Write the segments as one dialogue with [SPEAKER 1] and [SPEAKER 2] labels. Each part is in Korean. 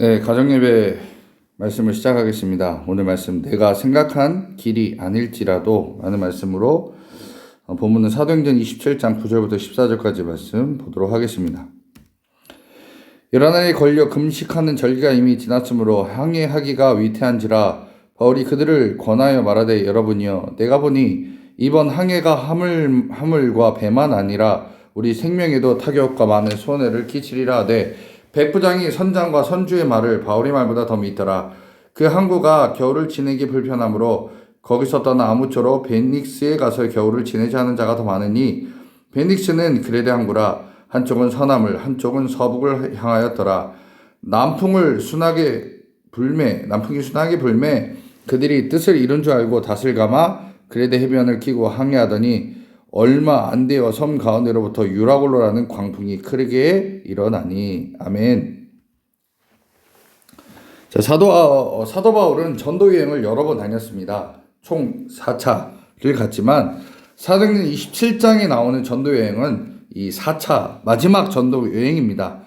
[SPEAKER 1] 네, 가정예배 말씀을 시작하겠습니다. 오늘 말씀, 내가 생각한 길이 아닐지라도 라는 말씀으로 본문은 사도행전 27장 9절부터 14절까지 말씀 보도록 하겠습니다. 여러 날에 걸려 금식하는 절기가 이미 지났으므로 항해하기가 위태한지라 바울이 그들을 권하여 말하되, 여러분이여, 내가 보니 이번 항해가 화물과 배만 아니라 우리 생명에도 타격과 많은 손해를 끼치리라 하되, 백부장이 선장과 선주의 말을 바울의 말보다 더 믿더라. 그 항구가 겨울을 지내기 불편하므로 거기서 떠나 아무쪼록 베닉스에 가서 겨울을 지내지 않은 자가 더 많으니, 베닉스는 그레데 항구라. 한쪽은 서남을 한쪽은 서북을 향하였더라. 남풍이 순하게 불매 그들이 뜻을 이룬 줄 알고 닷을 감아 그레데 해변을 끼고 항해하더니 얼마 안 되어 섬 가운데로부터 유라굴로라는 광풍이 크게 일어나니. 아멘. 자, 사도 바울은 전도 여행을 여러 번 다녔습니다. 총 4차를 갔지만 사도행전 27장에 나오는 전도 여행은 이 4차 마지막 전도 여행입니다.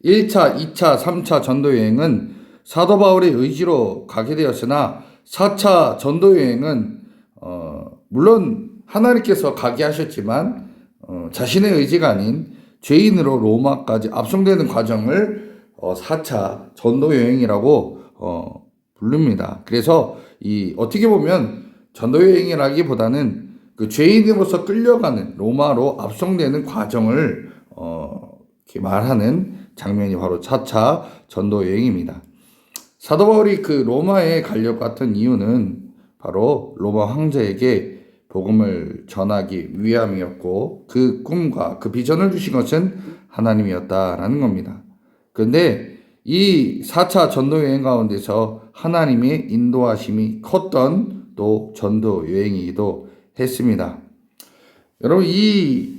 [SPEAKER 1] 1차, 2차, 3차 전도 여행은 사도 바울의 의지로 가게 되었으나 4차 전도 여행은 물론 하나님께서 가게 하셨지만 자신의 의지가 아닌 죄인으로 로마까지 압송되는 과정을 4차 전도 여행이라고 부릅니다. 그래서 어떻게 보면 전도 여행이라기보다는 그 죄인으로서 끌려가는 로마로 압송되는 과정을 이렇게 말하는 장면이 바로 4차 전도 여행입니다. 사도 바울이 그 로마에 가려고 했던 이유는 바로 로마 황제에게 복음을 전하기 위함이었고, 그 꿈과 그 비전을 주신 것은 하나님이었다라는 겁니다. 그런데 이 4차 전도 여행 가운데서 하나님의 인도하심이 컸던 또 전도 여행이기도 했습니다. 여러분, 이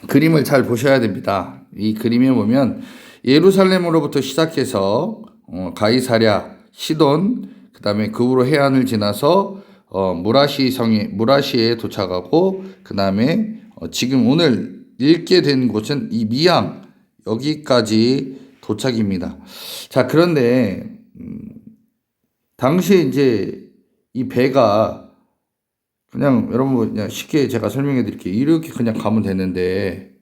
[SPEAKER 1] 그림을 잘 보셔야 됩니다. 이 그림에 보면 예루살렘으로부터 시작해서 가이사랴, 시돈, 그 다음에 그 후로 해안을 지나서 무라시에 도착하고, 그 다음에 지금 오늘 읽게 된 곳은 이 미양, 여기까지 도착입니다. 자, 그런데 당시에 이제 이 배가 그냥 여러분 그냥 쉽게 제가 설명해 드릴게요. 이렇게 그냥 가면 되는데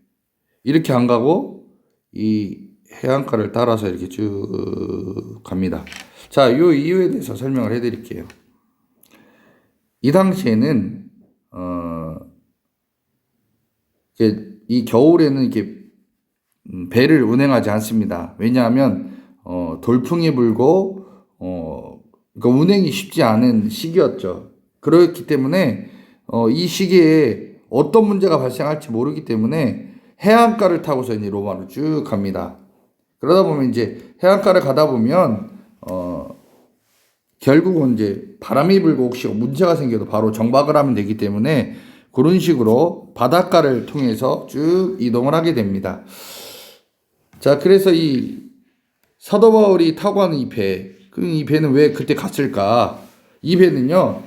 [SPEAKER 1] 이렇게 안 가고 이 해안가를 따라서 이렇게 쭉 갑니다. 자, 이 이유에 대해서 설명을 해 드릴게요. 이 당시에는 이 겨울에는 이렇게 배를 운행하지 않습니다. 왜냐하면 돌풍이 불고 그러니까 운행이 쉽지 않은 시기였죠. 그렇기 때문에 이 시기에 어떤 문제가 발생할지 모르기 때문에 해안가를 타고서 이제 로마로 쭉 갑니다. 그러다 보면 이제 해안가를 가다 보면 결국은 이제 바람이 불고 혹시 문제가 생겨도 바로 정박을 하면 되기 때문에 그런 식으로 바닷가를 통해서 쭉 이동을 하게 됩니다. 자, 그래서 이 사도 바울이 타고 가는 이 배는 왜 그때 갔을까? 이 배는요,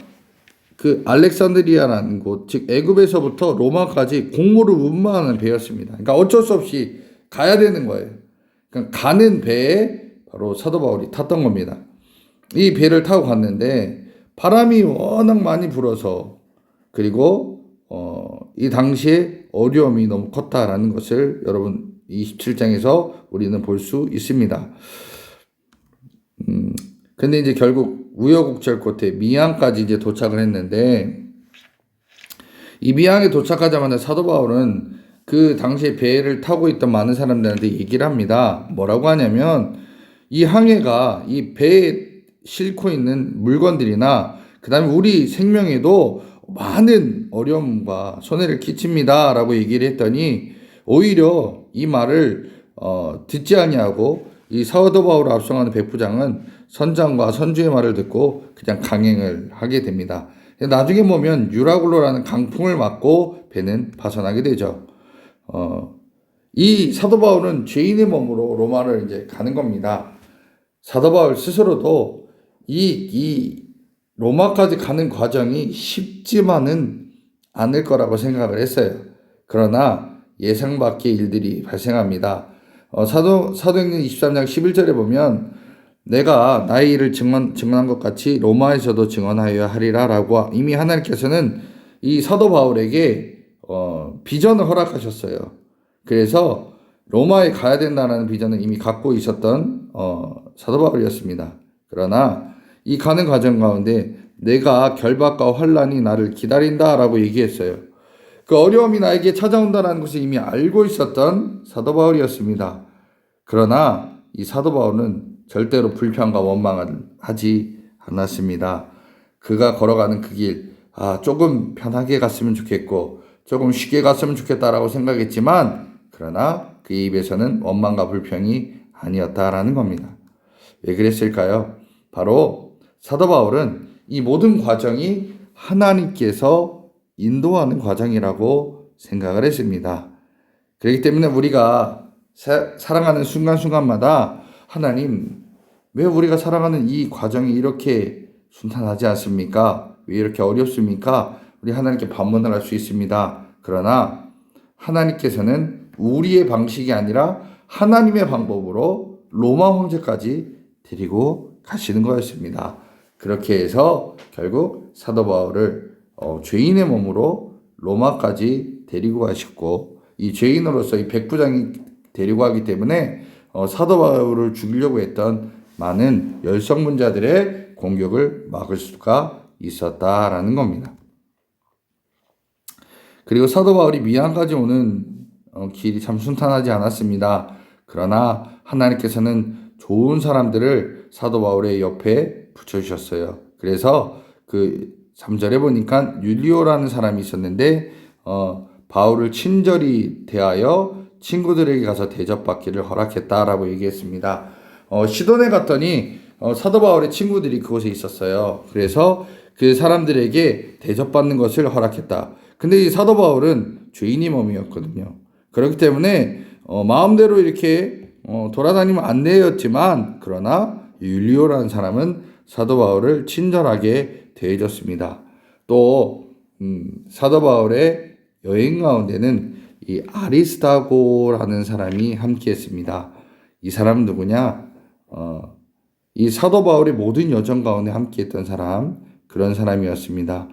[SPEAKER 1] 그 알렉산드리아라는 곳, 즉 애굽에서부터 로마까지 공무를 운반하는 배였습니다. 그러니까 어쩔 수 없이 가야 되는 거예요. 그러니까 가는 배에 바로 사도 바울이 탔던 겁니다. 이 배를 타고 갔는데 바람이 워낙 많이 불어서, 그리고 이 당시에 어려움이 너무 컸다라는 것을 여러분 27장에서 우리는 볼 수 있습니다. 근데 이제 결국 우여곡절 끝에 미양까지 이제 도착을 했는데, 이 미양에 도착하자마자 사도 바울은 그 당시에 배를 타고 있던 많은 사람들한테 얘기를 합니다. 뭐라고 하냐면, 이 항해가 이 배에 싣고 있는 물건들이나 그 다음에 우리 생명에도 많은 어려움과 손해를 끼칩니다 라고 얘기를 했더니, 오히려 이 말을 듣지 아니하고 이 사도 바울을 압송하는 백부장은 선장과 선주의 말을 듣고 그냥 강행을 하게 됩니다. 나중에 보면 유라굴로라는 강풍을 맞고 배는 파손하게 되죠. 이 사도 바울은 죄인의 몸으로 로마를 이제 가는 겁니다. 사도 바울 스스로도 이 로마까지 가는 과정이 쉽지만은 않을 거라고 생각을 했어요. 그러나 예상 밖의 일들이 발생합니다. 사도행전 23장 11절에 보면 내가 나의 일을 증언한 것 같이 로마에서도 증언하여야 하리라라고 이미 하나님께서는 이 사도 바울에게 비전을 허락하셨어요. 그래서 로마에 가야 된다는 비전을 이미 갖고 있었던 사도 바울이었습니다. 그러나 이 가는 과정 가운데 내가 결박과 환란이 나를 기다린다라고 얘기했어요. 그 어려움이 나에게 찾아온다는 것을 이미 알고 있었던 사도 바울이었습니다. 그러나 이 사도 바울은 절대로 불평과 원망을 하지 않았습니다. 그가 걸어가는 그 길, 조금 편하게 갔으면 좋겠고 조금 쉽게 갔으면 좋겠다라고 생각했지만 그러나 그 입에서는 원망과 불평이 아니었다라는 겁니다. 왜 그랬을까요? 바로 사도 바울은 이 모든 과정이 하나님께서 인도하는 과정이라고 생각을 했습니다. 그렇기 때문에 우리가 살아가는 순간순간마다 하나님, 왜 우리가 살아가는 이 과정이 이렇게 순탄하지 않습니까? 왜 이렇게 어렵습니까? 우리 하나님께 반문을 할 수 있습니다. 그러나 하나님께서는 우리의 방식이 아니라 하나님의 방법으로 로마 황제까지 데리고 가시는 거였습니다. 그렇게 해서 결국 사도 바울을 죄인의 몸으로 로마까지 데리고 가셨고 이 죄인으로서 이 백부장이 데리고 가기 때문에 사도 바울을 죽이려고 했던 많은 열성문자들의 공격을 막을 수가 있었다라는 겁니다. 그리고 사도 바울이 미안까지 오는 길이 참 순탄하지 않았습니다. 그러나 하나님께서는 좋은 사람들을 사도 바울의 옆에 붙여주셨어요. 그래서 그 3절에 보니까 율리오라는 사람이 있었는데 바울을 친절히 대하여 친구들에게 가서 대접받기를 허락했다라고 얘기했습니다. 시돈에 갔더니 사도 바울의 친구들이 그곳에 있었어요. 그래서 그 사람들에게 대접받는 것을 허락했다. 근데 이 사도 바울은 죄인의 몸이었거든요. 그렇기 때문에 마음대로 이렇게 돌아다니면 안 되었지만 그러나 율리오라는 사람은 사도 바울을 친절하게 대해줬습니다. 또 사도 바울의 여행 가운데는 이 아리스다고라는 사람이 함께했습니다. 이 사람은 누구냐? 이 사도 바울의 모든 여정 가운데 함께했던 사람, 그런 사람이었습니다.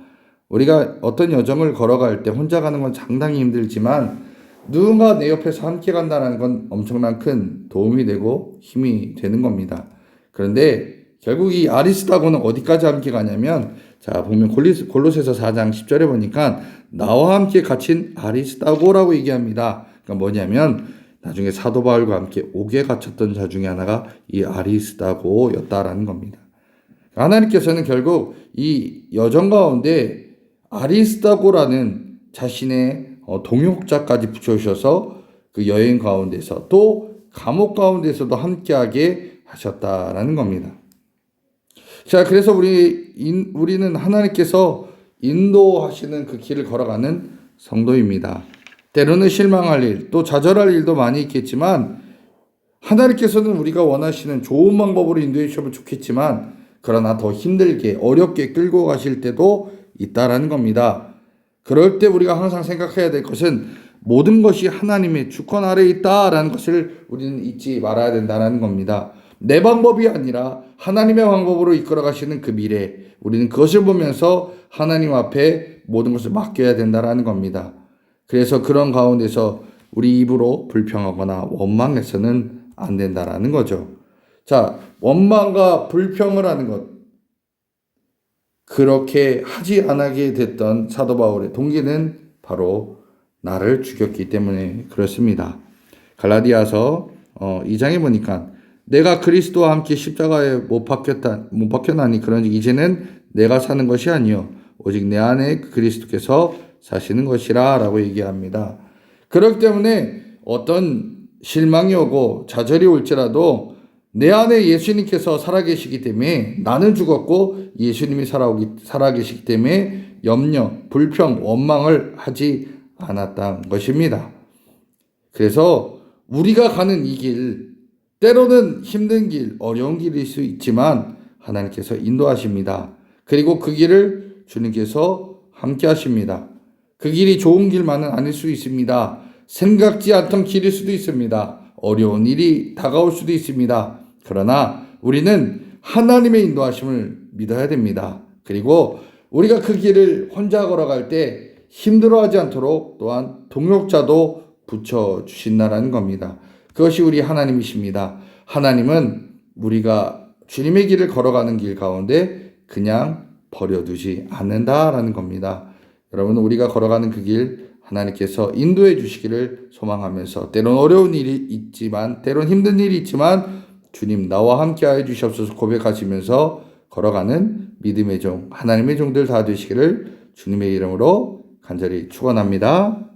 [SPEAKER 1] 우리가 어떤 여정을 걸어갈 때 혼자 가는 건 상당히 힘들지만 누군가 내 옆에서 함께 간다는 건 엄청난 큰 도움이 되고 힘이 되는 겁니다. 그런데 결국 이 아리스다고는 어디까지 함께 가냐면 자 보면 골로새서 4장 10절에 보니까 나와 함께 갇힌 아리스다고라고 얘기합니다. 그러니까 뭐냐면 나중에 사도 바울과 함께 옥에 갇혔던 자 중에 하나가 이 아리스다고였다라는 겁니다. 하나님께서는 결국 이 여정 가운데 아리스다고라는 자신의 동역자까지 붙여주셔서 그 여행 가운데서 또 감옥 가운데서도 함께하게 하셨다라는 겁니다. 자, 그래서 우리는 하나님께서 인도하시는 그 길을 걸어가는 성도입니다. 때로는 실망할 일, 또 좌절할 일도 많이 있겠지만 하나님께서는 우리가 원하시는 좋은 방법으로 인도해 주시면 좋겠지만 그러나 더 힘들게 어렵게 끌고 가실 때도 있다라는 겁니다. 그럴 때 우리가 항상 생각해야 될 것은 모든 것이 하나님의 주권 아래에 있다라는 것을 우리는 잊지 말아야 된다는 겁니다. 내 방법이 아니라 하나님의 방법으로 이끌어 가시는 그 미래, 우리는 그것을 보면서 하나님 앞에 모든 것을 맡겨야 된다는 겁니다. 그래서 그런 가운데서 우리 입으로 불평하거나 원망해서는 안 된다라는 거죠. 자, 원망과 불평을 하는 것, 그렇게 하지 않게 됐던 사도 바울의 동기는 바로 나를 죽였기 때문에 그렇습니다. 갈라디아서 2장에 보니까 내가 그리스도와 함께 십자가에 못 박혔나니 그런즉 이제는 내가 사는 것이 아니요 오직 내 안에 그리스도께서 사시는 것이라 라고 얘기합니다. 그렇기 때문에 어떤 실망이 오고 좌절이 올지라도 내 안에 예수님께서 살아계시기 때문에 나는 죽었고 예수님이 살아계시기 때문에 염려, 불평, 원망을 하지 않았다는 것입니다. 그래서 우리가 가는 이 길, 때로는 힘든 길, 어려운 길일 수 있지만 하나님께서 인도하십니다. 그리고 그 길을 주님께서 함께 하십니다. 그 길이 좋은 길만은 아닐 수 있습니다. 생각지 않던 길일 수도 있습니다. 어려운 일이 다가올 수도 있습니다. 그러나 우리는 하나님의 인도하심을 믿어야 됩니다. 그리고 우리가 그 길을 혼자 걸어갈 때 힘들어하지 않도록 또한 동역자도 붙여주신다라는 겁니다. 그것이 우리 하나님이십니다. 하나님은 우리가 주님의 길을 걸어가는 길 가운데 그냥 버려두지 않는다라는 겁니다. 여러분, 우리가 걸어가는 그 길 하나님께서 인도해 주시기를 소망하면서, 때론 어려운 일이 있지만, 때론 힘든 일이 있지만 주님 나와 함께 하여 주시옵소서 고백하시면서 걸어가는 믿음의 종, 하나님의 종들 다 되시기를 주님의 이름으로 간절히 축원합니다.